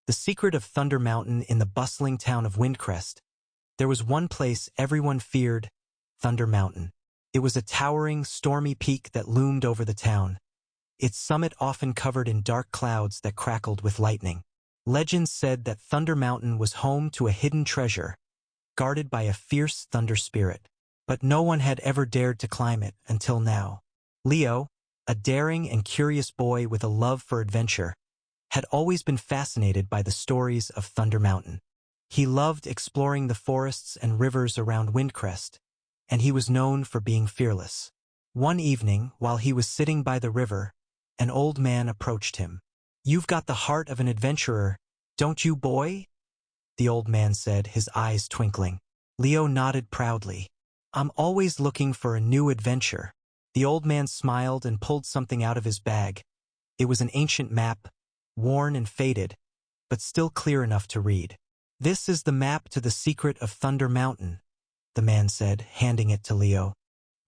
The secret of Thunder Mountain in the bustling town of Windcrest. There was one place everyone feared, Thunder Mountain. It was a towering, stormy peak that loomed over the town, its summit often covered in dark clouds that crackled with lightning. Legends said that Thunder Mountain was home to a hidden treasure, guarded by a fierce thunder spirit. But no one had ever dared to climb it until now. Leo, a daring and curious boy with a love for adventure, had always been fascinated by the stories of Thunder Mountain. He loved exploring the forests and rivers around Windcrest, and he was known for being fearless. One evening, while he was sitting by the river, an old man approached him. "You've got the heart of an adventurer, don't you, boy?" the old man said, his eyes twinkling. Leo nodded proudly. "I'm always looking for a new adventure." The old man smiled and pulled something out of his bag. It was an ancient map, worn and faded, but still clear enough to read. "This is the map to the secret of Thunder Mountain," the man said, handing it to Leo.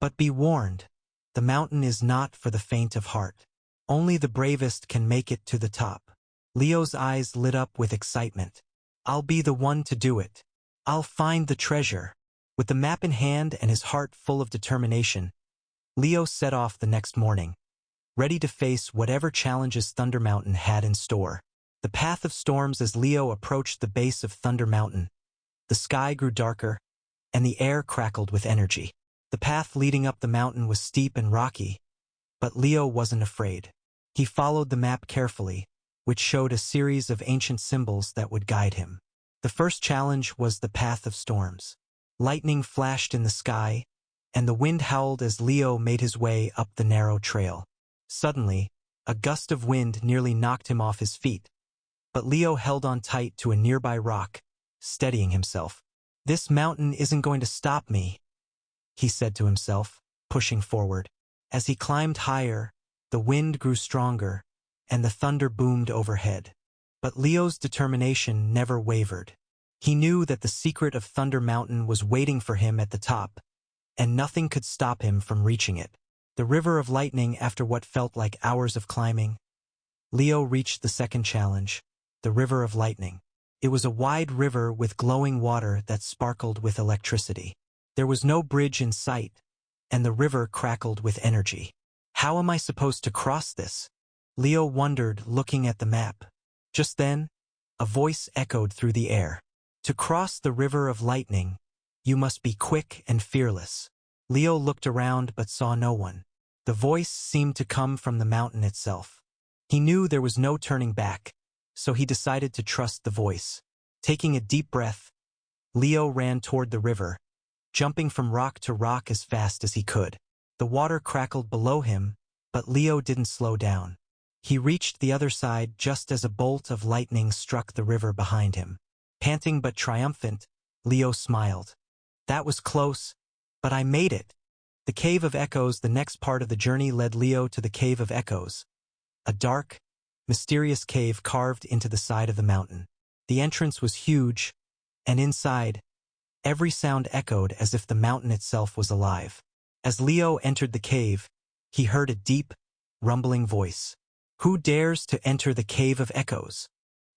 "But be warned, the mountain is not for the faint of heart. Only the bravest can make it to the top." Leo's eyes lit up with excitement. "I'll be the one to do it. I'll find the treasure." With the map in hand and his heart full of determination, Leo set off the next morning, ready to face whatever challenges Thunder Mountain had in store. The path of storms. As Leo approached the base of Thunder Mountain, the sky grew darker, and the air crackled with energy. The path leading up the mountain was steep and rocky, but Leo wasn't afraid. He followed the map carefully, which showed a series of ancient symbols that would guide him. The first challenge was the path of storms. Lightning flashed in the sky, and the wind howled as Leo made his way up the narrow trail. Suddenly, a gust of wind nearly knocked him off his feet, but Leo held on tight to a nearby rock, steadying himself. "This mountain isn't going to stop me," he said to himself, pushing forward. As he climbed higher, the wind grew stronger, and the thunder boomed overhead. But Leo's determination never wavered. He knew that the secret of Thunder Mountain was waiting for him at the top, and nothing could stop him from reaching it. The River of Lightning. After what felt like hours of climbing, Leo reached the second challenge, the River of Lightning. It was a wide river with glowing water that sparkled with electricity. There was no bridge in sight, and the river crackled with energy. "How am I supposed to cross this?" Leo wondered, looking at the map. Just then, a voice echoed through the air. "To cross the River of Lightning, you must be quick and fearless." Leo looked around but saw no one. The voice seemed to come from the mountain itself. He knew there was no turning back, so he decided to trust the voice. Taking a deep breath, Leo ran toward the river, jumping from rock to rock as fast as he could. The water crackled below him, but Leo didn't slow down. He reached the other side just as a bolt of lightning struck the river behind him. Panting but triumphant, Leo smiled. "That was close, but I made it." The Cave of Echoes. The next part of the journey led Leo to the Cave of Echoes, a dark, mysterious cave carved into the side of the mountain. The entrance was huge, and inside, every sound echoed as if the mountain itself was alive. As Leo entered the cave, he heard a deep, rumbling voice. "Who dares to enter the Cave of Echoes?"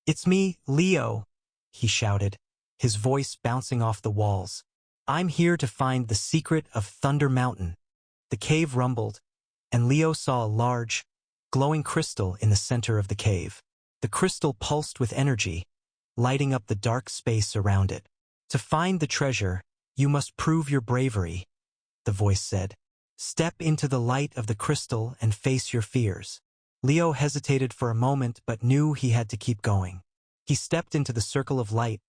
"It's me, Leo," he shouted, his voice bouncing off the walls. "I'm here to find the secret of Thunder Mountain." The cave rumbled, and Leo saw a large, glowing crystal in the center of the cave. The crystal pulsed with energy, lighting up the dark space around it. "To find the treasure, you must prove your bravery," the voice said. "Step into the light of the crystal and face your fears." Leo hesitated for a moment but knew he had to keep going. He stepped into the circle of light,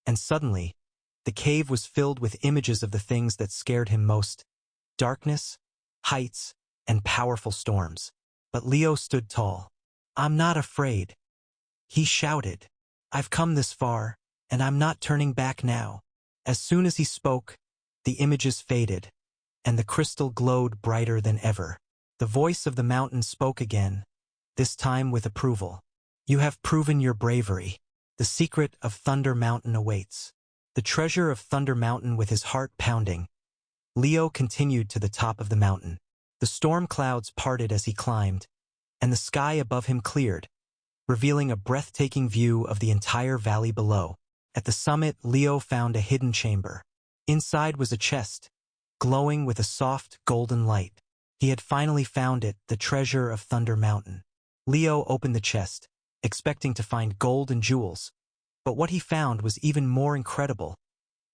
and suddenly, the cave was filled with images of the things that scared him most: darkness, heights, and powerful storms. But Leo stood tall. "I'm not afraid," he shouted. "I've come this far, and I'm not turning back now." As soon as he spoke, the images faded, and the crystal glowed brighter than ever. The voice of the mountain spoke again, this time with approval. "You have proven your bravery. The secret of Thunder Mountain awaits." The treasure of Thunder Mountain. With his heart pounding, Leo continued to the top of the mountain. The storm clouds parted as he climbed, and the sky above him cleared, revealing a breathtaking view of the entire valley below. At the summit, Leo found a hidden chamber. Inside was a chest, glowing with a soft, golden light. He had finally found it, the treasure of Thunder Mountain. Leo opened the chest, expecting to find gold and jewels. But what he found was even more incredible.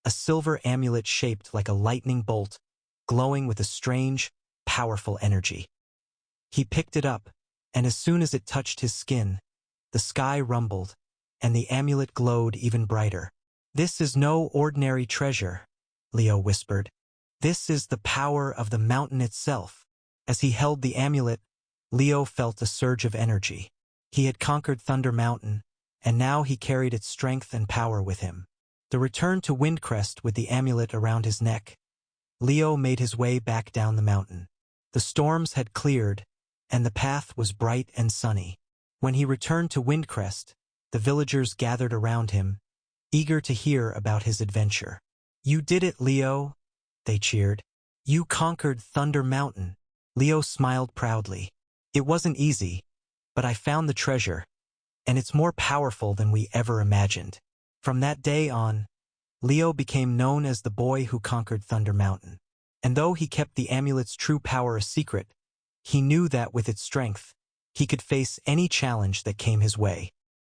A silver amulet shaped like a lightning bolt, glowing with a strange, powerful energy. He picked it up, and as soon as it touched his skin, the sky rumbled, and the amulet glowed even brighter. "This is no ordinary treasure," Leo whispered. "This is the power of the mountain itself." As he held the amulet, Leo felt a surge of energy. He had conquered Thunder Mountain, and now he carried its strength and power with him. To return to Windcrest with the amulet around his neck, Leo made his way back down the mountain. The storms had cleared, and the path was bright and sunny. When he returned to Windcrest, the villagers gathered around him, eager to hear about his adventure. "You did it, Leo," they cheered. "You conquered Thunder Mountain." Leo smiled proudly. "It wasn't easy, but I found the treasure, and it's more powerful than we ever imagined." From that day on, Leo became known as the boy who conquered Thunder Mountain. And though he kept the amulet's true power a secret, he knew that with its strength, he could face any challenge that came his way.